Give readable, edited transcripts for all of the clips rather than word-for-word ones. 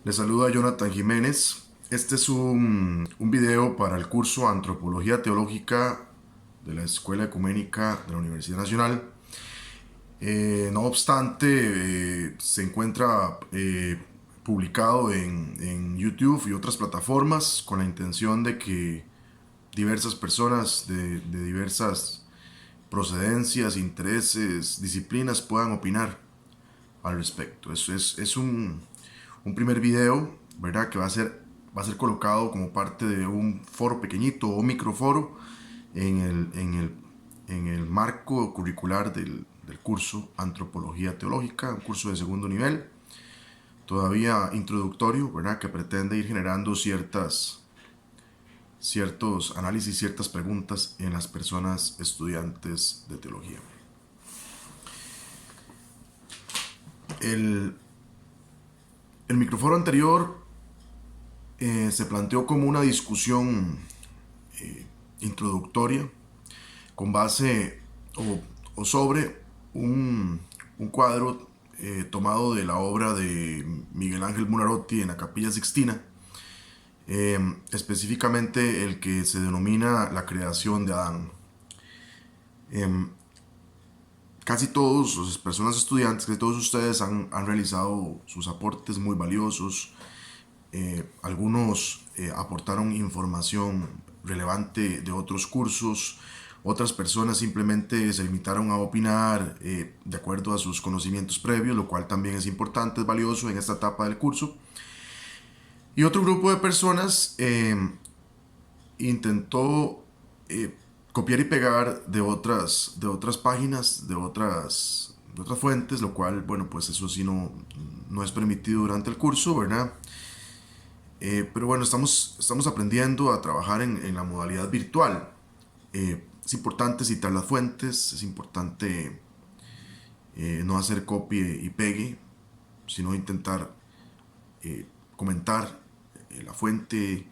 Les saluda Jonathan Jiménez. Este es un video para el curso Antropología Teológica de la Escuela Ecuménica de la Universidad Nacional. No obstante, se encuentra publicado en YouTube y otras plataformas con la intención de que diversas personas de diversas procedencias, intereses, disciplinas puedan opinar al respecto. Es un primer video, ¿verdad? Que va a ser colocado como parte de un foro pequeñito o microforo en el marco curricular del curso Antropología Teológica, un curso de segundo nivel, todavía introductorio, ¿verdad? Que pretende ir generando ciertos análisis, ciertas preguntas en las personas estudiantes de teología. El, el microforo anterior se planteó como una discusión introductoria con base o sobre un cuadro tomado de la obra de Miguel Ángel Buonarroti en la Capilla Sixtina, específicamente el que se denomina la creación de Adán. Casi todos las personas estudiantes, casi todos ustedes han realizado sus aportes muy valiosos. Algunos aportaron información relevante de otros cursos, otras personas simplemente se limitaron a opinar de acuerdo a sus conocimientos previos, lo cual también es importante, es valioso en esta etapa del curso. Y otro grupo de personas intentó copiar y pegar de otras páginas, de otras fuentes, lo cual, bueno, pues eso sí no es permitido durante el curso, ¿verdad? Pero bueno, estamos aprendiendo a trabajar en la modalidad virtual. Es importante citar las fuentes, es importante no hacer copie y pegue, sino intentar comentar la fuente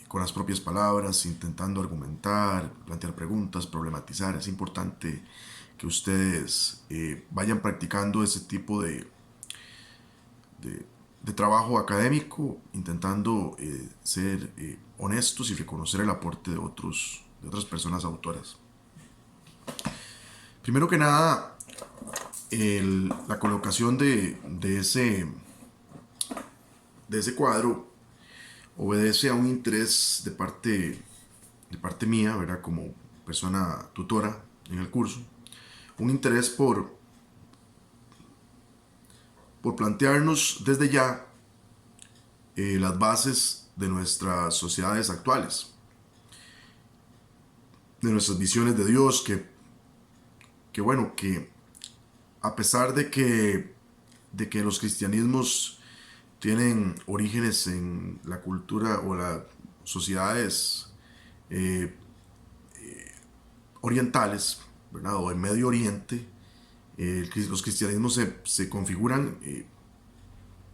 con las propias palabras, intentando argumentar, plantear preguntas, problematizar. Es importante que ustedes vayan practicando ese tipo de trabajo académico, intentando ser honestos y reconocer el aporte de otras personas autoras. Primero que nada, la colocación de ese cuadro obedece a un interés de parte mía, ¿verdad? Como persona tutora en el curso, un interés por plantearnos desde ya las bases de nuestras sociedades actuales, de nuestras visiones de Dios, que bueno, que a pesar de que los cristianismos tienen orígenes en la cultura o las sociedades eh, orientales, ¿verdad? O en Medio Oriente, los cristianismos se configuran,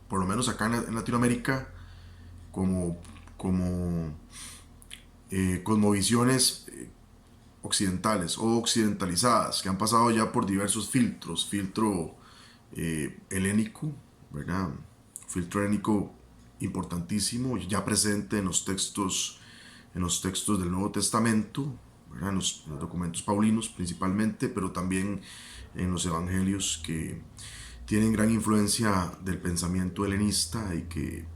por lo menos acá en Latinoamérica, como, como cosmovisiones occidentales o occidentalizadas, que han pasado ya por diversos filtros, filtro helénico, ¿verdad? Filtro helénico importantísimo, ya presente en los textos del Nuevo Testamento, ¿verdad? En los documentos paulinos principalmente, pero también en los evangelios, que tienen gran influencia del pensamiento helenista y que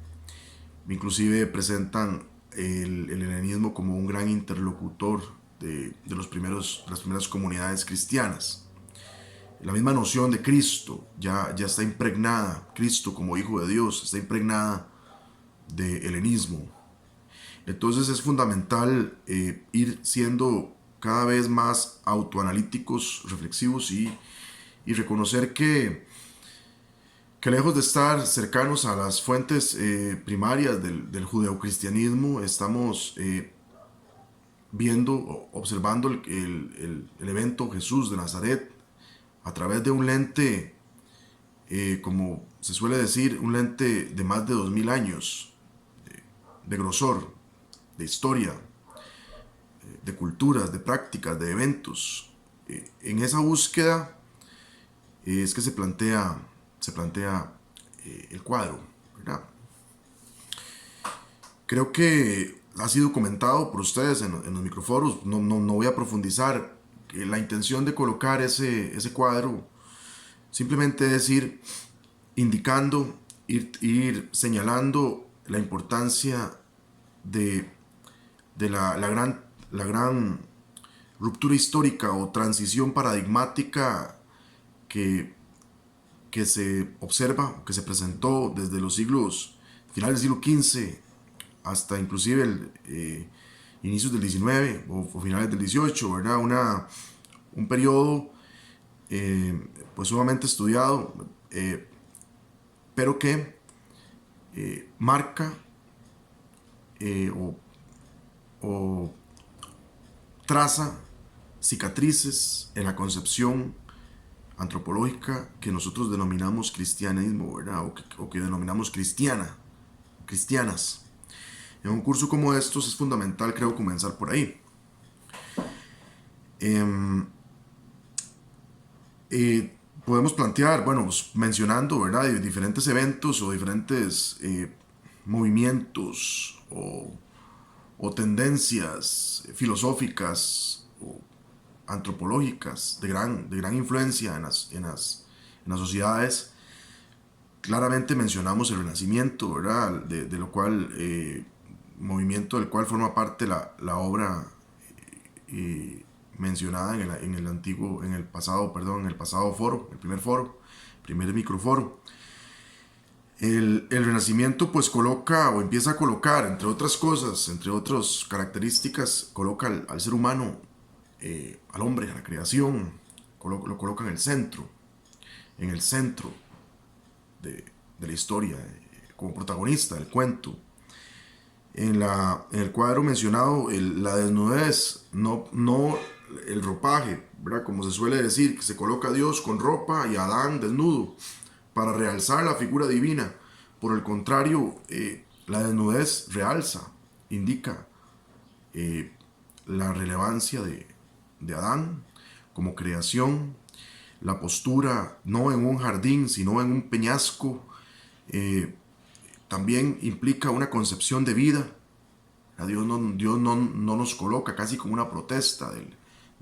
inclusive presentan el helenismo como un gran interlocutor de las primeras comunidades cristianas. La misma noción de Cristo ya está impregnada, Cristo como Hijo de Dios, está impregnada de helenismo. Entonces es fundamental ir siendo cada vez más autoanalíticos, reflexivos y reconocer que lejos de estar cercanos a las fuentes primarias del judeocristianismo, estamos viendo, observando el evento Jesús de Nazaret a través de un lente, como se suele decir, un lente de más de 2000 años de grosor, de historia, de culturas, de prácticas, de eventos. En esa búsqueda es que se plantea el cuadro. ¿verdad? Creo que ha sido comentado por ustedes en los microforos, no voy a profundizar. La intención de colocar ese cuadro simplemente es ir indicando, ir señalando la importancia de, la gran ruptura histórica o transición paradigmática que, que se observa, que se presentó desde los siglos, finales del siglo XV hasta inclusive inicios del XIX o finales del XVIII, ¿verdad? Un periodo pues sumamente estudiado, pero que marca o, o traza cicatrices en la concepción antropológica que nosotros denominamos cristianismo, ¿verdad? O que denominamos cristianas. En un curso como estos es fundamental, creo, comenzar por ahí. Podemos plantear, bueno, mencionando, ¿verdad?, diferentes eventos o diferentes movimientos o tendencias filosóficas o antropológicas de gran influencia en las sociedades. Claramente mencionamos el Renacimiento, ¿verdad?, de lo cual, movimiento del cual forma parte la obra mencionada en el pasado foro, el primer microforo. El Renacimiento pues coloca o empieza a colocar, entre otras cosas, entre otras características, coloca al ser humano, al hombre, a la creación, lo coloca en el centro de la historia, como protagonista del cuento. En el cuadro mencionado, la desnudez, no el ropaje, ¿verdad?, como se suele decir, que se coloca a Dios con ropa y a Adán desnudo para realzar la figura divina. Por el contrario, la desnudez realza, indica la relevancia de Adán como creación, la postura no en un jardín, sino en un peñasco. También implica una concepción de vida. Dios no nos coloca casi como una protesta del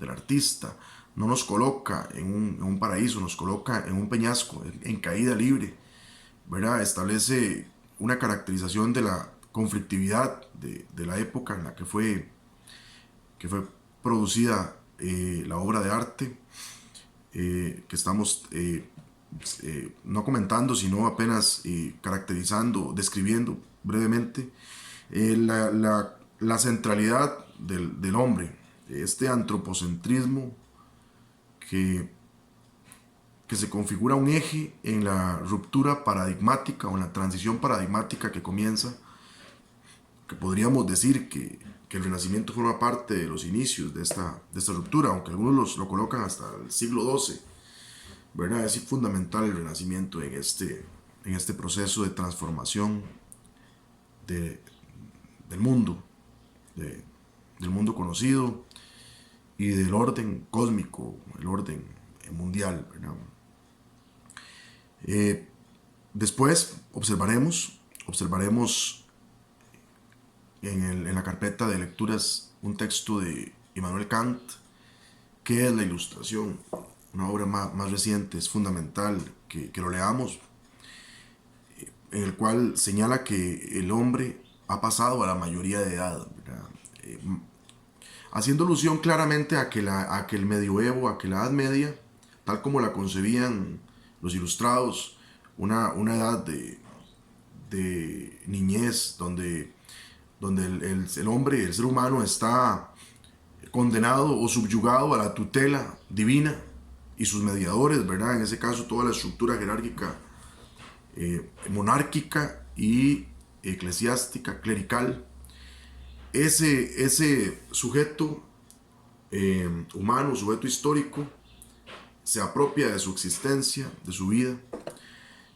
artista, no nos coloca en un paraíso, nos coloca en un peñasco, en caída libre, ¿verdad? Establece una caracterización de la conflictividad de la época en la que fue producida la obra de arte que estamos no comentando, sino apenas caracterizando, describiendo brevemente. La centralidad del hombre, este antropocentrismo que se configura un eje en la ruptura paradigmática o en la transición paradigmática que comienza, que podríamos decir que el Renacimiento forma parte de los inicios de esta ruptura, aunque algunos lo colocan hasta el siglo XII, ¿verdad? Es fundamental el Renacimiento en este proceso de transformación del mundo, del mundo conocido y del orden cósmico, el orden mundial, ¿verdad? Después observaremos en la carpeta de lecturas un texto de Immanuel Kant, que es la Ilustración, una obra más reciente, es fundamental que lo leamos, en el cual señala que el hombre ha pasado a la mayoría de edad, ¿verdad? Haciendo alusión claramente a que el medioevo, a que la Edad Media, tal como la concebían los ilustrados, una edad de niñez donde el hombre, el ser humano, está condenado o subyugado a la tutela divina y sus mediadores, ¿verdad? En ese caso, toda la estructura jerárquica monárquica y eclesiástica, clerical. Ese sujeto humano, sujeto histórico, se apropia de su existencia, de su vida.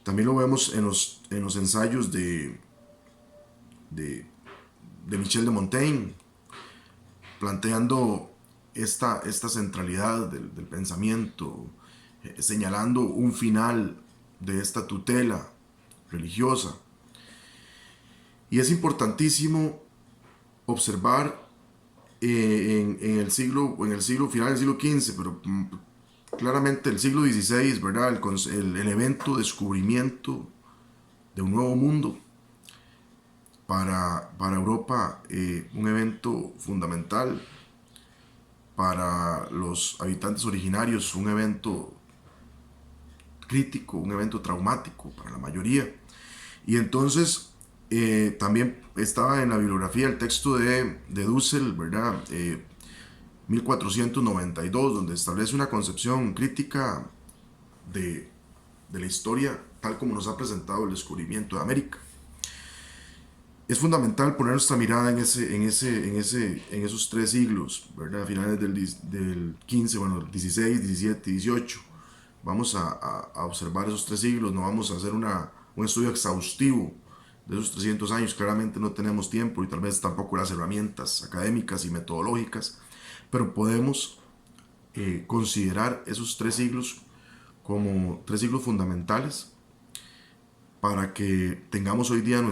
También lo vemos en los ensayos de Michel de Montaigne, planteando esta centralidad del pensamiento, señalando un final de esta tutela religiosa Y es importantísimo observar en el siglo, final del siglo XV, pero claramente el siglo XVI, ¿verdad? El evento descubrimiento de un nuevo mundo para Europa, un evento fundamental para los habitantes originarios, un evento crítico, un evento traumático para la mayoría. Y entonces también estaba en la bibliografía el texto de Dussel, ¿verdad? 1492, donde establece una concepción crítica de la historia tal como nos ha presentado el descubrimiento de América. Es fundamental poner nuestra mirada en esos tres siglos, ¿verdad? A finales del 15, bueno, 16, 17, 18. Vamos a observar esos tres siglos, no vamos a hacer un estudio exhaustivo de esos 300 años. Claramente no tenemos tiempo y tal vez tampoco las herramientas académicas y metodológicas, pero podemos considerar esos tres siglos como tres siglos fundamentales para que tengamos hoy día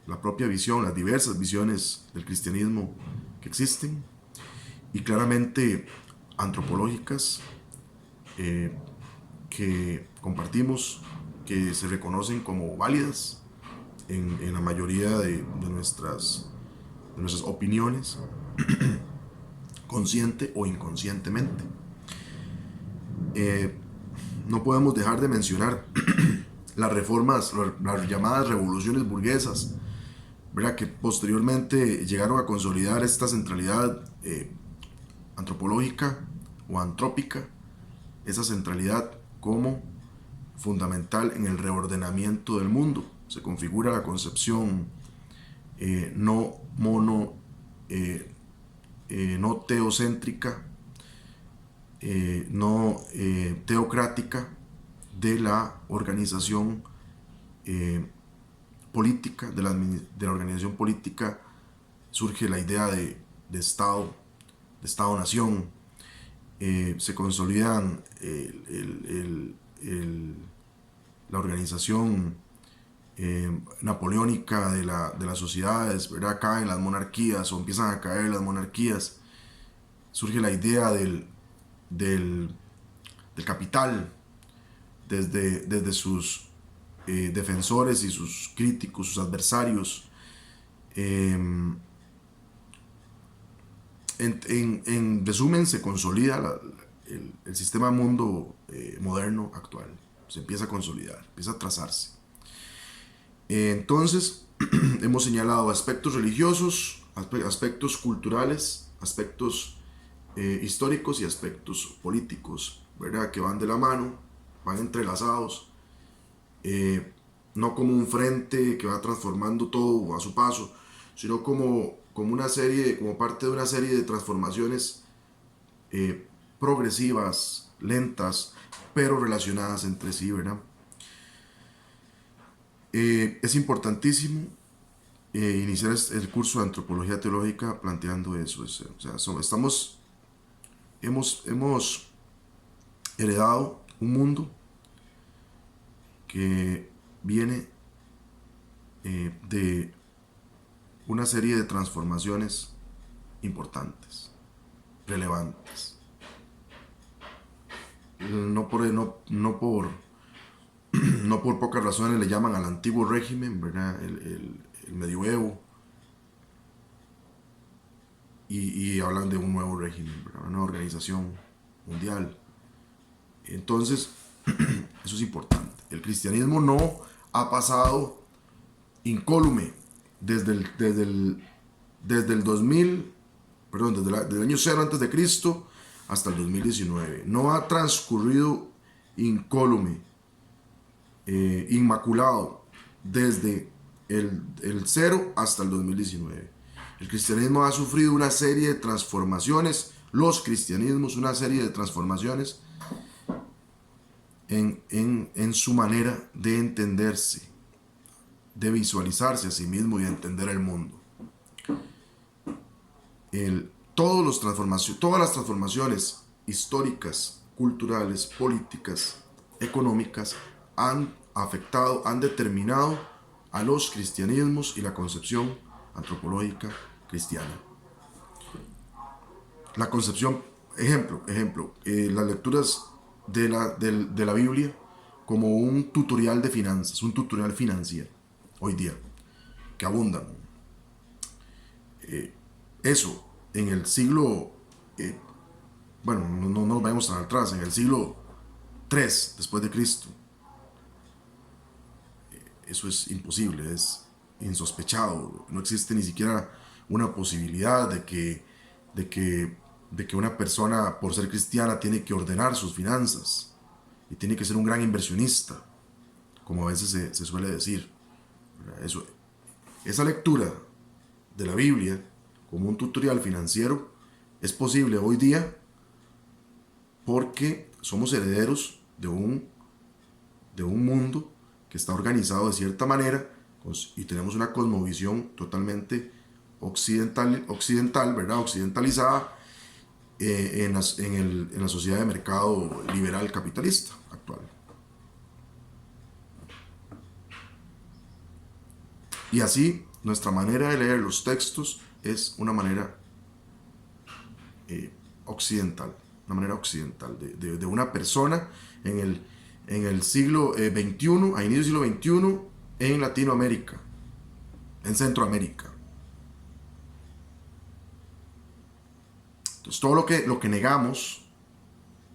la propia visión, las diversas visiones del cristianismo que existen y claramente antropológicas que compartimos, que se reconocen como válidas en la mayoría de nuestras opiniones, consciente o inconscientemente. No podemos dejar de mencionar las reformas, las llamadas revoluciones burguesas, ¿verdad? Que posteriormente llegaron a consolidar esta centralidad antropológica o antrópica, esa centralidad como fundamental en el reordenamiento del mundo. Se configura la concepción no teocéntrica, no teocrática de la organización política, de la organización política. Surge la idea de Estado-nación. Se consolidan la organización napoleónica de las sociedades, ¿verdad? Caen las monarquías o empiezan a caer las monarquías. Surge la idea del capital desde sus defensores y sus críticos, sus adversarios. En resumen, se consolida el sistema mundo moderno actual. Se empieza a consolidar, empieza a trazarse. Entonces, hemos señalado aspectos religiosos, aspectos culturales, aspectos históricos y aspectos políticos, ¿verdad? Que van de la mano, van entrelazados, no como un frente que va transformando todo a su paso, sino como parte de una serie de transformaciones progresivas, lentas, pero relacionadas entre sí, ¿verdad? Es importantísimo iniciar el curso de antropología teológica planteando eso. Hemos heredado un mundo que viene de una serie de transformaciones importantes, relevantes. No por pocas razones le llaman al antiguo régimen, ¿verdad? El medioevo, y hablan de un nuevo régimen, ¿verdad? Una nueva organización mundial. Entonces, eso es importante. El cristianismo no ha pasado incólume desde el 2000, desde el año 0 antes de Cristo hasta el 2019. No ha transcurrido incólume, inmaculado, desde el 0 hasta el 2019. El cristianismo ha sufrido una serie de transformaciones, una serie de transformaciones en su manera de entenderse, de visualizarse a sí mismo y de entender el mundo. Todas las transformaciones históricas, culturales, políticas, económicas han afectado, han determinado a los cristianismos y la concepción antropológica cristiana. La concepción, ejemplo, las lecturas de la Biblia como un tutorial de finanzas, un tutorial financiero, hoy día, que abundan. Eso, en el siglo, bueno, no nos vayamos tan atrás, en el siglo 3 después de Cristo, eso es imposible, es insospechado, no existe ni siquiera una posibilidad de que una persona, por ser cristiana, tiene que ordenar sus finanzas y tiene que ser un gran inversionista, como a veces se suele decir. Eso, esa lectura de la Biblia como un tutorial financiero es posible hoy día porque somos herederos de un mundo que está organizado de cierta manera y tenemos una cosmovisión totalmente occidental, ¿verdad? Occidentalizada en la sociedad de mercado liberal capitalista actual. Y así, nuestra manera de leer los textos es una manera occidental, de una persona en el siglo XXI, a inicio del siglo XXI, en Latinoamérica, en Centroamérica. Entonces, todo lo que negamos,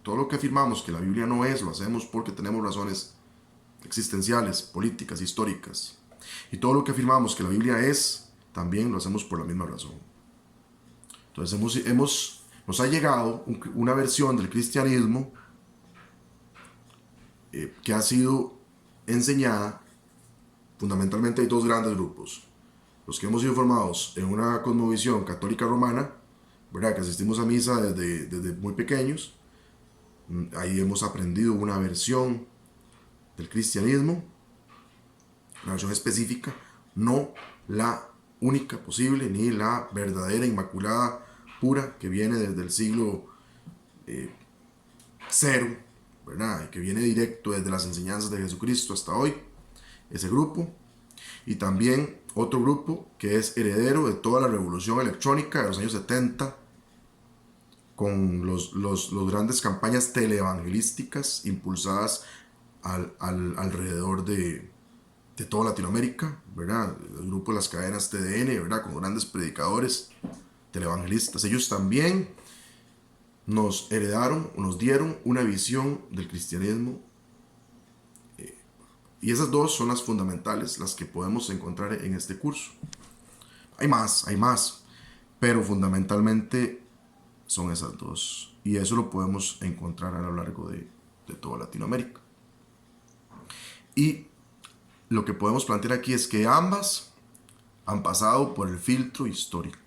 todo lo que afirmamos que la Biblia no es, lo hacemos porque tenemos razones existenciales, políticas, históricas. Y todo lo que afirmamos que la Biblia es, también lo hacemos por la misma razón. Entonces nos ha llegado una versión del cristianismo que ha sido enseñada. Fundamentalmente hay dos grandes grupos: los que hemos sido formados en una cosmovisión católica romana, ¿verdad?, que asistimos a misa desde muy pequeños. Ahí hemos aprendido una versión del cristianismo, una versión específica, no la única posible, ni la verdadera, inmaculada, pura, que viene desde el siglo cero, ¿verdad?, y que viene directo desde las enseñanzas de Jesucristo hasta hoy, ese grupo. Y también otro grupo que es heredero de toda la revolución electrónica de los años 70, con los grandes campañas teleevangelísticas impulsadas alrededor de toda Latinoamérica, ¿verdad? El grupo de las cadenas TDN, ¿verdad?, con grandes predicadores teleevangelistas. Ellos también nos heredaron, nos dieron una visión del cristianismo, y esas dos son las fundamentales, las que podemos encontrar en este curso. Hay más, pero fundamentalmente son esas dos, y eso lo podemos encontrar a lo largo de toda Latinoamérica. Y lo que podemos plantear aquí es que ambas han pasado por el filtro histórico.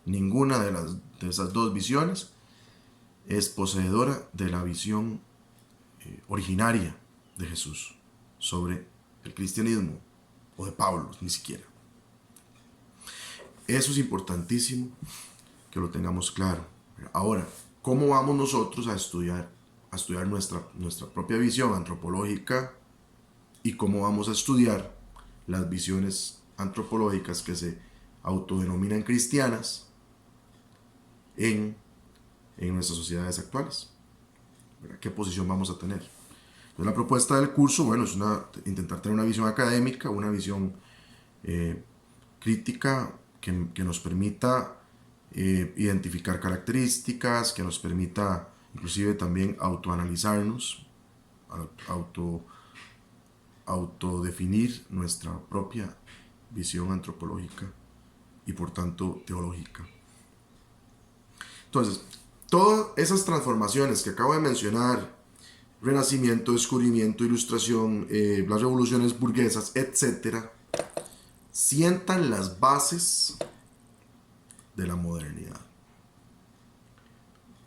Ninguna de esas dos visiones es poseedora de la visión originaria de Jesús sobre el cristianismo, o de Pablo, ni siquiera. Eso es importantísimo que lo tengamos claro. Ahora, ¿cómo vamos nosotros a estudiar nuestra propia visión antropológica, y cómo vamos a estudiar las visiones antropológicas que se autodenominan cristianas en nuestras sociedades actuales? ¿Qué posición vamos a tener? Entonces, la propuesta del curso, bueno, es intentar tener una visión académica, una visión crítica que nos permita identificar características, que nos permita inclusive también autoanalizarnos, autodefinir nuestra propia visión antropológica y por tanto teológica. Entonces, todas esas transformaciones que acabo de mencionar, Renacimiento, Descubrimiento, Ilustración, las revoluciones burguesas, etc., sientan las bases de la modernidad.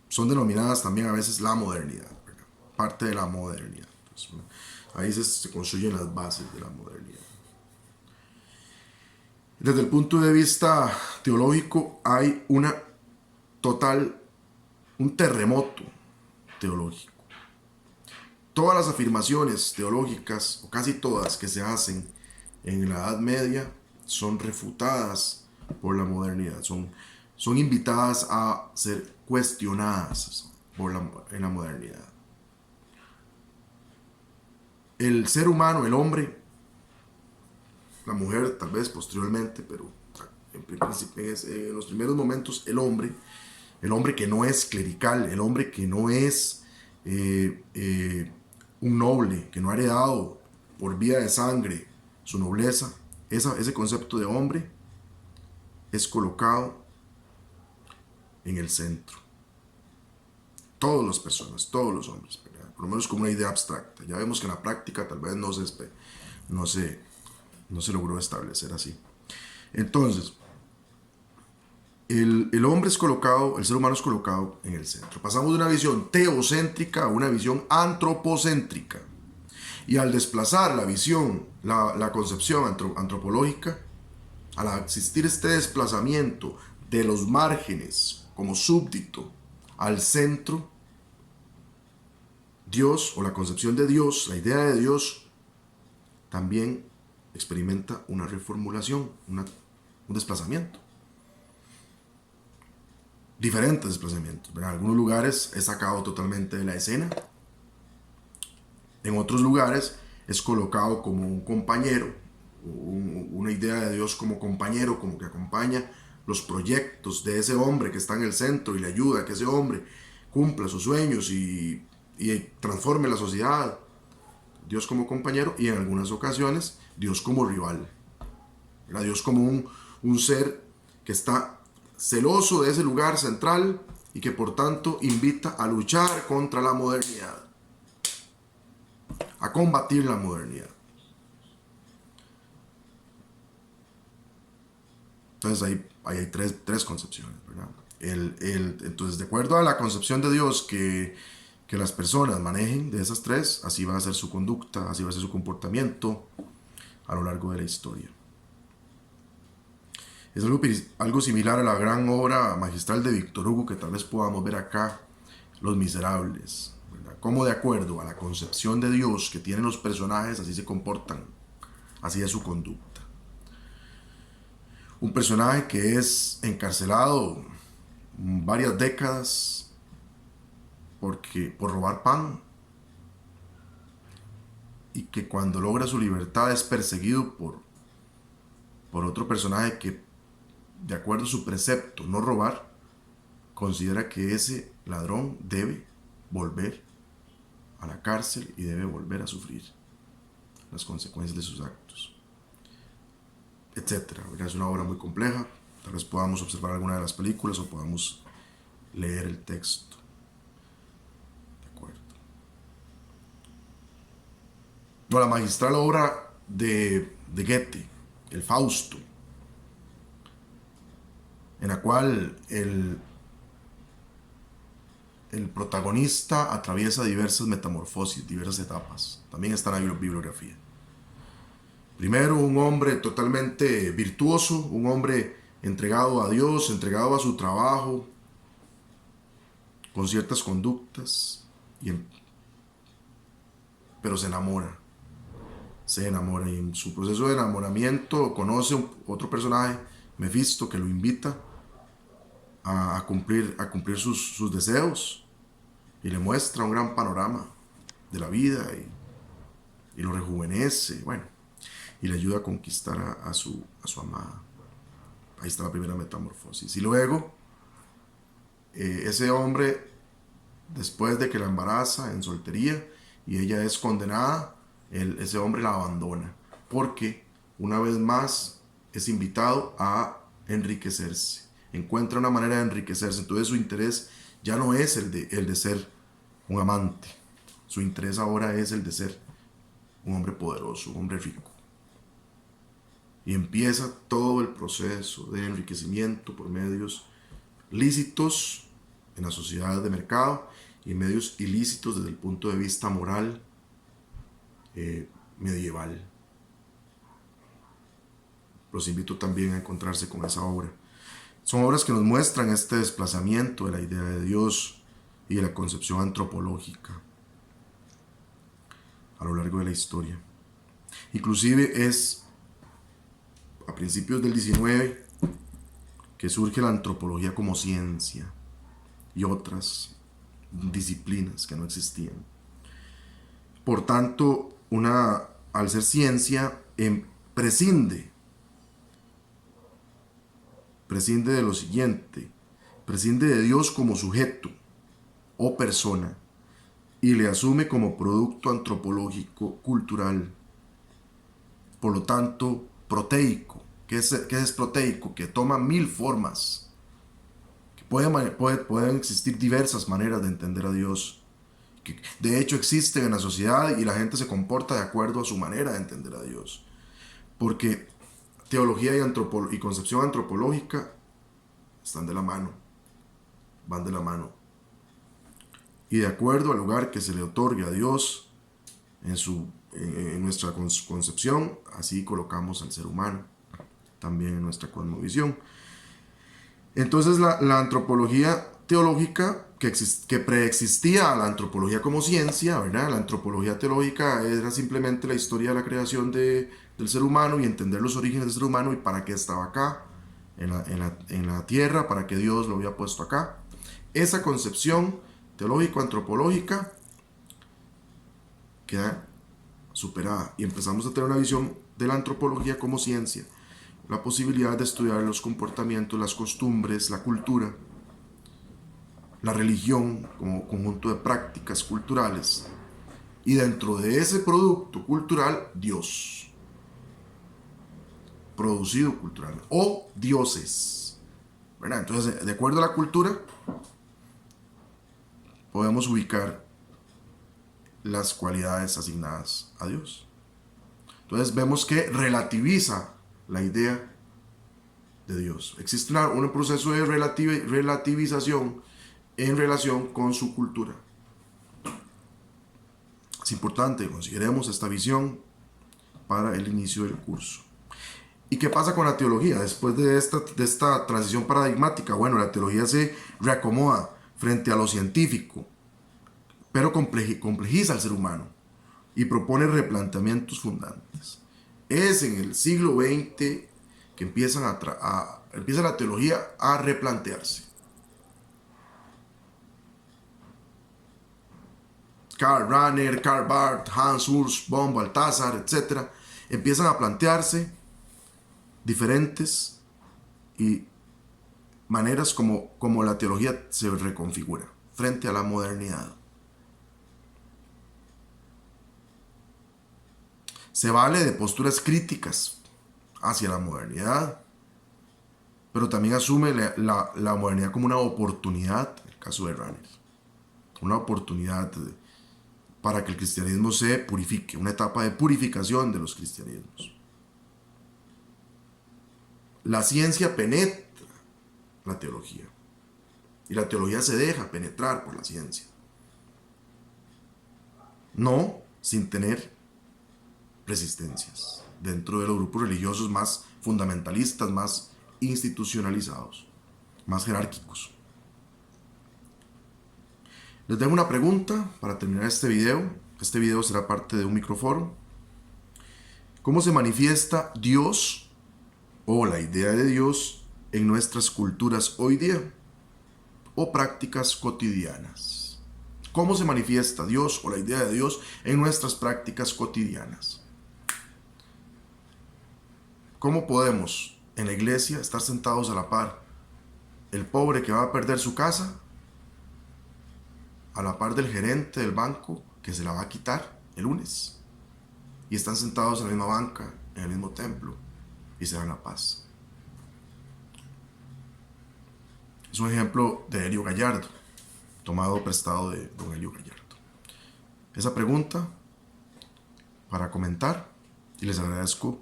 Son denominadas también a veces la modernidad, ¿verdad?, parte de la modernidad. Entonces, ahí se construyen las bases de la modernidad. Desde el punto de vista teológico hay un terremoto teológico. Todas las afirmaciones teológicas, o casi todas, que se hacen en la Edad Media son refutadas por la modernidad, son invitadas a ser cuestionadas en la modernidad. El ser humano, el hombre, la mujer tal vez posteriormente, pero en los primeros momentos el hombre que no es clerical, el hombre que no es un noble, que no ha heredado por vía de sangre su nobleza, ese concepto de hombre es colocado en el centro. Todas las personas, todos los hombres, ¿verdad? Por lo menos como una idea abstracta. Ya vemos que en la práctica tal vez no se logró establecer así. Entonces, el hombre es colocado, el ser humano es colocado en el centro. Pasamos de una visión teocéntrica a una visión antropocéntrica. Y al desplazar la visión, la concepción antropológica, al existir este desplazamiento de los márgenes como súbdito al centro, Dios, o la concepción de Dios, la idea de Dios, también experimenta una reformulación, un desplazamiento. Diferentes desplazamientos. En algunos lugares es sacado totalmente de la escena. En otros lugares es colocado como un compañero, una idea de Dios como compañero, como que acompaña los proyectos de ese hombre que está en el centro y le ayuda a que ese hombre cumpla sus sueños y transforme la sociedad. Dios como compañero, y en algunas ocasiones Dios como rival. Dios como un ser que está celoso de ese lugar central y que por tanto invita a luchar contra la modernidad, a combatir la modernidad. Entonces ahí hay tres concepciones, ¿verdad? Entonces, de acuerdo a la concepción de Dios que las personas manejen de esas tres, así va a ser su conducta, así va a ser su comportamiento a lo largo de la historia. Es algo similar a la gran obra magistral de Víctor Hugo que tal vez podamos ver acá, Los Miserables, ¿verdad? Cómo de acuerdo a la concepción de Dios que tienen los personajes, así se comportan, así es su conducta. Un personaje que es encarcelado varias décadas por robar pan, y que cuando logra su libertad es perseguido por otro personaje que, de acuerdo a su precepto, no robar, considera que ese ladrón debe volver a la cárcel y debe volver a sufrir las consecuencias de sus actos, etcétera. Es una obra muy compleja, tal vez podamos observar alguna de las películas o podamos leer el texto. De acuerdo. No, la magistral obra de Goethe, el Fausto, en la cual el protagonista atraviesa diversas metamorfosis, diversas etapas. También está en la bibliografía. Primero, un hombre totalmente virtuoso, un hombre entregado a Dios, entregado a su trabajo, con ciertas conductas, pero se enamora y en su proceso de enamoramiento conoce otro personaje, Mefisto, que lo invita a cumplir sus deseos y le muestra un gran panorama de la vida y lo rejuvenece, bueno, y le ayuda a conquistar a su amada. Ahí está la primera metamorfosis. Y luego ese hombre, después de que la embaraza en soltería y ella es condenada, ese hombre la abandona porque una vez más es invitado a enriquecerse, encuentra una manera de enriquecerse. Entonces su interés ya no es el de ser un amante, su interés ahora es el de ser un hombre poderoso, un hombre rico, y empieza todo el proceso de enriquecimiento por medios lícitos en la sociedad de mercado y medios ilícitos desde el punto de vista moral medieval. Los invito también a encontrarse con esa obra. Son obras que nos muestran este desplazamiento de la idea de Dios y de la concepción antropológica a lo largo de la historia. Inclusive es a principios del 19, que surge la antropología como ciencia y otras disciplinas que no existían. Por tanto, al ser ciencia, prescinde de lo siguiente, prescinde de Dios como sujeto o persona y le asume como producto antropológico cultural. Por lo tanto, proteico. ¿Qué es proteico? Que toma 1000 formas. Que pueden existir diversas maneras de entender a Dios. Que de hecho existen en la sociedad y la gente se comporta de acuerdo a su manera de entender a Dios. Porque teología y concepción antropológica están de la mano, van de la mano. Y de acuerdo al lugar que se le otorgue a Dios en nuestra concepción, así colocamos al ser humano, también en nuestra cosmovisión. Entonces la antropología teológica que preexistía a la antropología como ciencia, ¿verdad? La antropología teológica era simplemente la historia de la creación del ser humano y entender los orígenes del ser humano y para qué estaba acá, en la tierra, para qué Dios lo había puesto acá. Esa concepción teológico-antropológica queda superada y empezamos a tener una visión de la antropología como ciencia, la posibilidad de estudiar los comportamientos, las costumbres, la cultura, la religión como conjunto de prácticas culturales y dentro de ese producto cultural, Dios producido cultural o dioses, ¿verdad? Entonces, de acuerdo a la cultura, podemos ubicar las cualidades asignadas a Dios. Entonces vemos que relativiza la idea de Dios. Existe un proceso de relativización en relación con su cultura. Es importante que consideremos esta visión para el inicio del curso. ¿Y qué pasa con la teología? Después de esta transición paradigmática, bueno, la teología se reacomoda frente a lo científico, pero complejiza al ser humano y propone replanteamientos fundantes. Es en el siglo XX que empieza la teología a replantearse. Karl Rahner, Karl Barth, Hans Urs von Balthasar, etc. empiezan a plantearse diferentes y maneras como la teología se reconfigura frente a la modernidad. Se vale de posturas críticas hacia la modernidad, pero también asume la modernidad como una oportunidad, en el caso de Rahner, una oportunidad para que el cristianismo se purifique, una etapa de purificación de los cristianismos. La ciencia penetra la teología y la teología se deja penetrar por la ciencia, no sin tener resistencias dentro de los grupos religiosos más fundamentalistas, más institucionalizados, más jerárquicos. Les dejo una pregunta para terminar este video. Este video será parte de un microforo. ¿Cómo se manifiesta Dios o la idea de Dios en nuestras culturas hoy día o prácticas cotidianas? ¿Cómo se manifiesta Dios o la idea de Dios en nuestras prácticas cotidianas? ¿Cómo podemos en la iglesia estar sentados a la par? El pobre que va a perder su casa, a la par del gerente del banco que se la va a quitar el lunes. Y están sentados en la misma banca, en el mismo templo, y se dan la paz. Es un ejemplo de Helio Gallardo, tomado prestado de don Helio Gallardo. Esa pregunta para comentar y les agradezco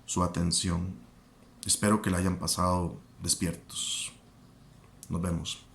su atención. Espero que la hayan pasado despiertos. Nos vemos.